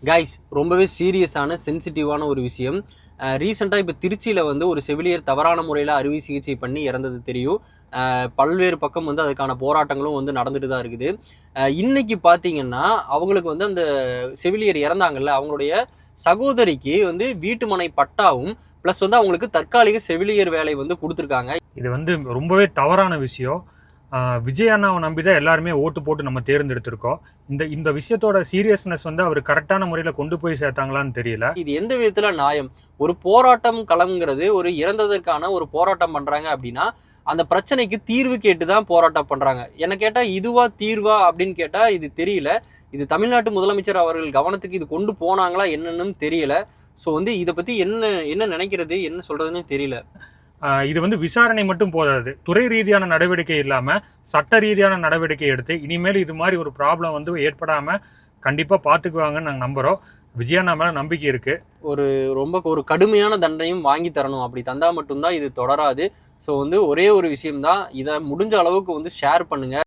Guys ரொம்பவே சீரியஸான சென்சிட்டிவான ஒரு விஷயம். ரீசெண்டாக இப்போ திருச்சியில் வந்து ஒரு செவிலியர் தவறான முறையில் அறுவை சிகிச்சை பண்ணி இறந்தது தெரியும். பல்வேறு பக்கம் வந்து அதுக்கான போராட்டங்களும் வந்து நடந்துட்டு தான் இருக்குது. இன்னைக்கு பார்த்தீங்கன்னா அவங்களுக்கு வந்து அந்த செவிலியர் இறந்தாங்கல்ல, அவங்களுடைய சகோதரிக்கு வந்து வீட்டுமனை பட்டாவும் ப்ளஸ் வந்து அவங்களுக்கு தற்காலிக செவிலியர் வேலை வந்து கொடுத்துருக்காங்க. இது வந்து ரொம்பவே தவறான விஷயம். விஜய் அண்ணாவை நம்பி தான் எல்லாருமே ஓட்டு போட்டு நம்ம தேர்ந்தெடுத்திருக்கோம். இந்த விஷயத்தோட சீரியஸ்னஸ் வந்து அவர் கரெக்டான முறையில் கொண்டு போய் சேர்த்தாங்களான்னு தெரியல. இது எந்த விதத்துல நியாயம்? ஒரு போராட்டம் களம்ங்கிறது ஒரு இறந்ததற்கான ஒரு போராட்டம் பண்றாங்க அப்படின்னா அந்த பிரச்சனைக்கு தீர்வு கேட்டுதான் போராட்டம் பண்றாங்க. என்ன கேட்டா இதுவா தீர்வா அப்படின்னு கேட்டா இது தெரியல. இது தமிழ்நாட்டு முதலமைச்சர் அவர்கள் கவனத்துக்கு இது கொண்டு போனாங்களா என்னன்னு தெரியல. ஸோ வந்து இதை பத்தி என்ன நினைக்கிறது, என்ன சொல்றதுன்னு தெரியல. இது வந்து விசாரணை மட்டும் போதாது, துறை ரீதியான நடவடிக்கை இல்லாமல் சட்ட ரீதியான நடவடிக்கை எடுத்து இனிமேல் இது மாதிரி ஒரு ப்ராப்ளம் வந்து ஏற்படாமல் கண்டிப்பாக பார்த்துக்குவாங்கன்னு நாங்கள் நம்புகிறோம். விஜயண்ணா மேலே நம்பிக்கை இருக்குது. ரொம்ப கடுமையான தண்டனையும் வாங்கி தரணும். அப்படி தந்தா மட்டும்தான் இது தொடராது. ஸோ வந்து ஒரே ஒரு விஷயம்தான், இதை முடிஞ்ச அளவுக்கு வந்து ஷேர் பண்ணுங்க.